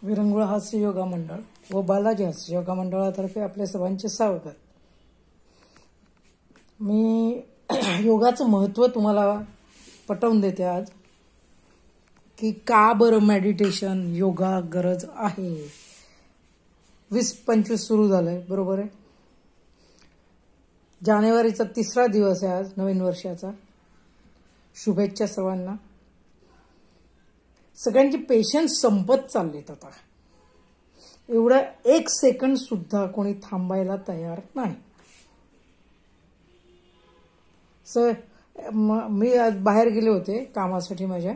विरंगुळ हास्य योगा मंडळ व बालाजी हास्य योगा मंडळातर्फे आपल्या सर्वांचे स्वागत। मी योगाचं महत्त्व तुम्हाला पटवून देते आज की का बरं मेडिटेशन योगा गरज आहे। 20-25 सुरू झालंय, बरोबर आहे। जानेवारीचा 3रा दिवस आहे आज नवीन वर्षाचा। शुभेच्छा सर्वांना। सगळ्यांचे पेशन्स संपत चाललेत आता। एवढा 1 सेकंड सुद्धा कोणी थांबायला तयार नाही। मी आज बाहेर गेले होते कामासाठी माझ्या,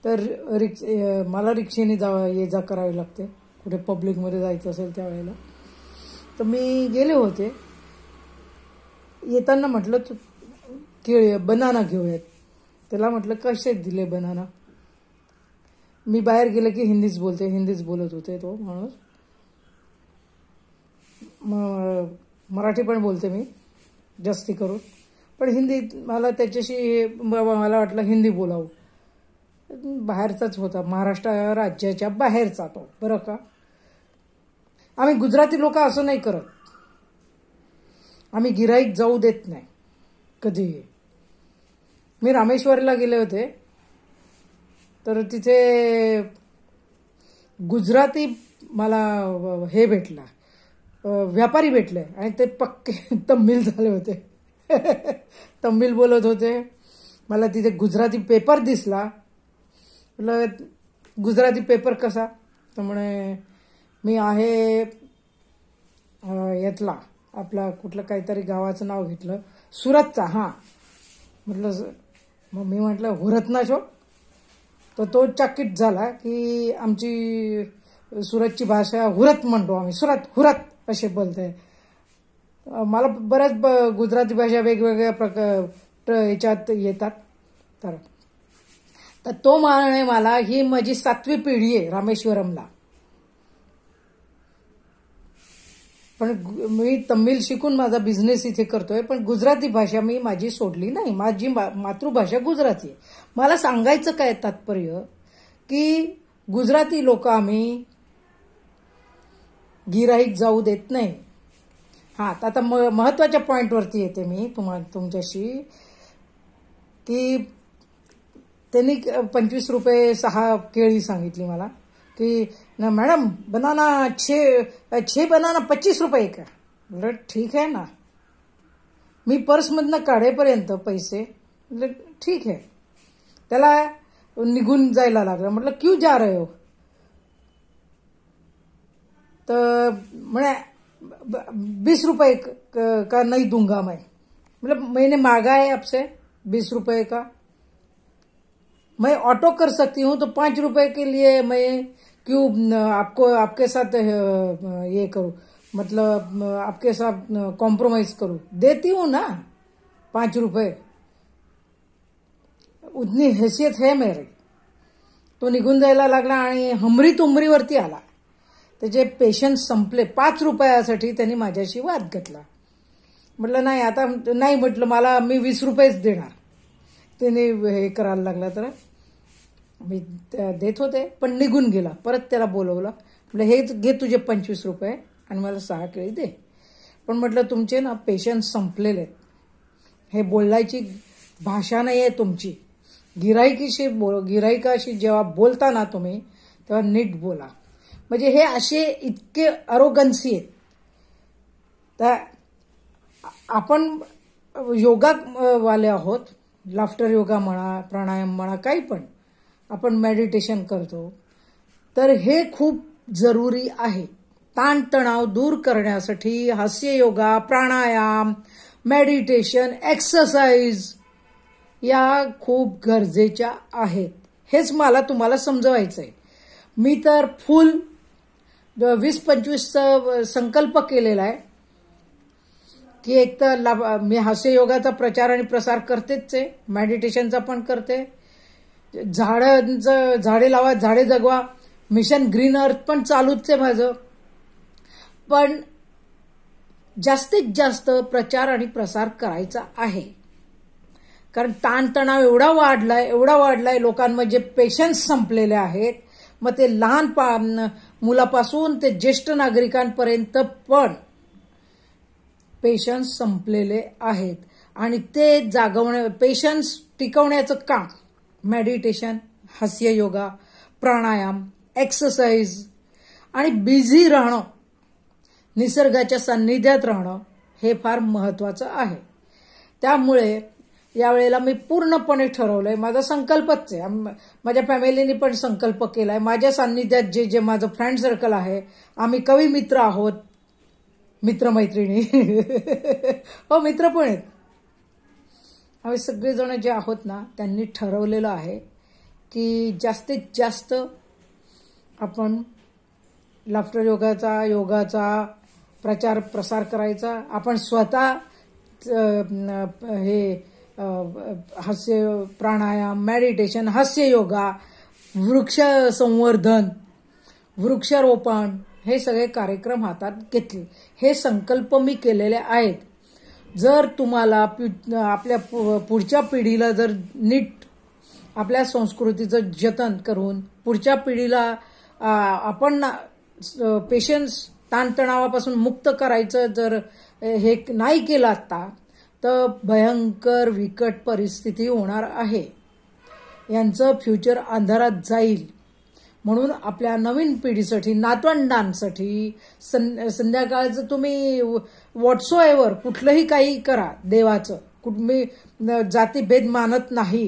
तर मला रिक्षेने ये जा करावी लागते कुठे पब्लिकमध्ये जायचं असेल त्यावेळेला। तर मी गेले होते, येताना म्हटलं केळी बनाना घेऊयात। त्याला म्हटलं कसे दिले बनाना। मी बाहेर गेले की हिंदीच बोलत होते तो माणूस। मराठी पण बोलते मी जास्ती करून, पण हिंदी मला त्याच्याशी मला वाटलं हिंदी बोलावं। बाहेरचाच होता, महाराष्ट्र राज्याच्या बाहेरचा तो, बरं का। आम्ही गुजराती लोक असं नाही करत, आम्ही गिराईक जाऊ देत नाही कधी। मी रामेश्वरला गेले होते, तर तिथे गुजराती मला हे भेटला, व्यापारी भेटले आणि ते पक्के तमिळ झाले होते। तमिळ बोलत होते। मला तिथे गुजराती पेपर दिसला। म्हटलं गुजराती पेपर कसा? तर म्हणे मी आहे यातला, आपला कुठलं काहीतरी गावाचं नाव घेतलं, सुरतचा। हां म्हटलं, मग मी म्हटलं हुरत ना शो। तर तो चकित झाला की आमची सुरतची भाषा हुरत म्हणतो आम्ही, सुरत हुरत असे बोलते। मला बऱ्याच गुजराती भाषा वेगवेगळ्या प्रकार याच्यात येतात। तर तो म्हणे मला ही माझी 7वी पिढी आहे रामेश्वरमला, पण मी तमिळ शिकून माझा बिझनेस इथे करतोय, पण गुजराती भाषा मी माझी सोडली नाही। माझी मातृभाषा गुजराती आहे। मला सांगायचं काय तात्पर्य की गुजराती लोक आम्ही गिराईक जाऊ देत नाही। हां, आता महत्त्वाच्या पॉइंटवरती येते मी तुमच्याशी की त्यांनी 25 रुपये 6 केळी सांगितली मला की ना मॅडम बनाना 6 बनाना 25 रुपये का। म्हटलं ठीक आहे ना। मी पर्समधनं काढेपर्यंत पैसे, म्हटलं ठीक आहे। त्याला निघून जायला लागला। म्हटलं क्यों जा रहे हो? तर म्हणे 20 रुपये का नहीं दूंगा मैं। मतलब मैंने मांगा है आपसे 20 रुपये का, मैं ऑटो कर सकती हूँ, तो 5 रुपए के लिए मैं क्यों आपके साथ ये करूँ, मतलब आपके साथ कॉम्प्रोमाइज करूँ। देती हूँ ना 5 रुपए, उतनी हैसियत है मेरी। तो निघून जायला लागला आणि हमरी तुमरीवरती आला। त्याचे पेशन्स संपले। 5 रुपयासाठी त्यांनी माझ्याशी वाद घातला। म्हटलं नाही, आता नाही, म्हटलं मला मी 20 रुपयेच देणार। त्याने हे करायला लागला, तर मी देत होते, पण निघून गेला। परत त्याला बोलवलं, म्हटलं हे घे तुझे 25 रुपये आणि मला 6 केळी दे। पण म्हटलं तुमचे ना पेशन्स संपलेले आहेत। हे बोलायची भाषा नाही आहे तुमची। गिराईकाशी जेव्हा बोलता ना तुम्ही, तेव्हा नीट बोला। म्हणजे हे असे इतके अरोगन्सी आहेत। तर आपण योगा वाले आहोत, लाफ्टर योगा म्हणा, प्राणायाम म्हणा, काही पण आपण मेडिटेशन करतो, तर हे खूप जरुरी आहे। ताणतणाव दूर करण्यासाठी हास्य योगा, प्राणायाम, मेडिटेशन, एक्सरसाइज या खूप गरजेच्या आहेत। हेच मला तुम्हाला समजवायचं आहे। मी तर फुल 20-25चा संकल्प केलेला आहे की एक तर मी हास्य योगाचा प्रचार आणि प्रसार करतेच आहे, मेडिटेशनचा पण करते, झाडे लावा झाडे जगवा मिशन ग्रीन अर्थ पण चालूच आहे माझं। पण जास्तीत जास्त प्रचार आणि प्रसार करायचा आहे, कारण ताणतणाव एवढा वाढलाय, लोकांमध्ये पेशन्स संपलेले आहेत। मग ते लहान मुलापासून ते ज्येष्ठ नागरिकांपर्यंत पण पेशन्स संपलेले आहेत. आणि ते पेशन्स टिकवण्याचं काम मेडिटेशन, हास्य योगा, प्राणायाम, एक्सरसाइज आणि बिझी राहणं, निसर्गाच्या सान्निध्यात राहणं हे फार महत्वाचं आहे. त्यामुळे यावेळेला मी पूर्णपणे ठरवलंय, माझा संकल्पच आहे, माझ्या फॅमिलीने पण संकल्प केलाय, माझ्या सान्निध्यात जे जे माझं फ्रेंड सर्कल आहे, आम्ही कवी मित्र आहोत, मित्रमैत्रिणी हो मित्र पण आहेत, आम्ही सगळेजण जे आहोत ना त्यांनी ठरवलेलं आहे की जास्तीत जास्त आपण लाफ्टर योगाचा प्रचार प्रसार करायचा. आपण स्वतः हे हास्य प्राणायाम, मेडिटेशन, हास्य योगा, वृक्ष संवर्धन, वृक्षारोपण हे सगळे कार्यक्रम हातात घेतले. हे संकल्प मी केलेले आहेत. जर तुम्हाला आपल्या पुढच्या पिढीला जर नीट आपल्या संस्कृतीचं जतन करून पुढच्या पिढीला आपण पेशन्स ताणतणावापासून मुक्त करायचं जर हे नाही केलं आता तर भयंकर विकट परिस्थिती होणार आहे. यांचं फ्युचर अंधारात जाईल. म्हणून आपल्या नवीन पिढीसाठी, नातवंडांसाठी संध्याकाळचं तुम्ही व्हॉट्सएव्हर कुठलंही काही करा देवाचं, मी जातीभेद मानत नाही,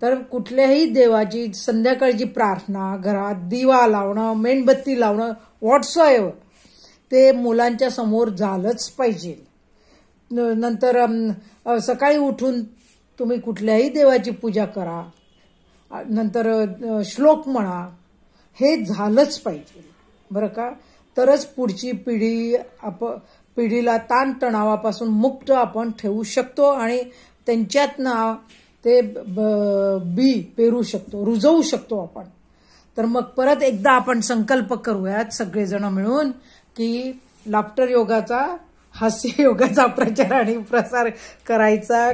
तर कुठल्याही देवाची संध्याकाळची प्रार्थना, घरात दिवा लावणं, मेणबत्ती लावणं, व्हॉट्सएव्हर ते मुलांच्या समोर झालंच पाहिजे. नंतर सकाळी उठून तुम्ही कुठल्याही देवाची पूजा करा, नंतर श्लोक म्हणा, हे झालंच पाहिजे बरं का. तरच पुढची पिढीला ताणतणावापासून मुक्त आपण ठेवू शकतो आणि त्यांच्यातनं ते बी पेरू शकतो, रुजवू शकतो आपण. तर मग परत एकदा आपण संकल्प करूयात सगळेजण मिळून की लाफ्टर योगाचा, हास्य योगाचा प्रचार आणि प्रसार करायचा,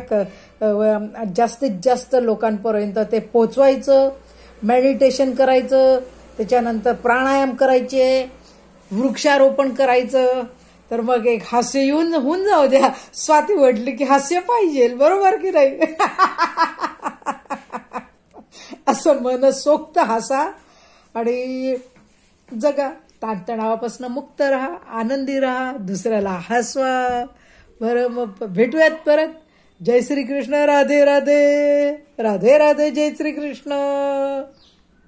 जास्तीत जास्त लोकांपर्यंत ते पोचवायचं, मेडिटेशन करायचं, त्याच्यानंतर प्राणायाम करायचे, वृक्षारोपण करायचं. तर मग एक हास्य होऊन जाऊ द्या. स्वाती म्हटली की हास्य पाहिजे, बरोबर की नाही असं मनसोक्त हसा आणि जगा, ताणतणावापासून मुक्त राहा, आनंदी राहा, दुसऱ्याला हसवा. बरं मग भेटूयात परत. जय श्री कृष्ण. राधे राधे. राधे राधे. जय श्री कृष्ण.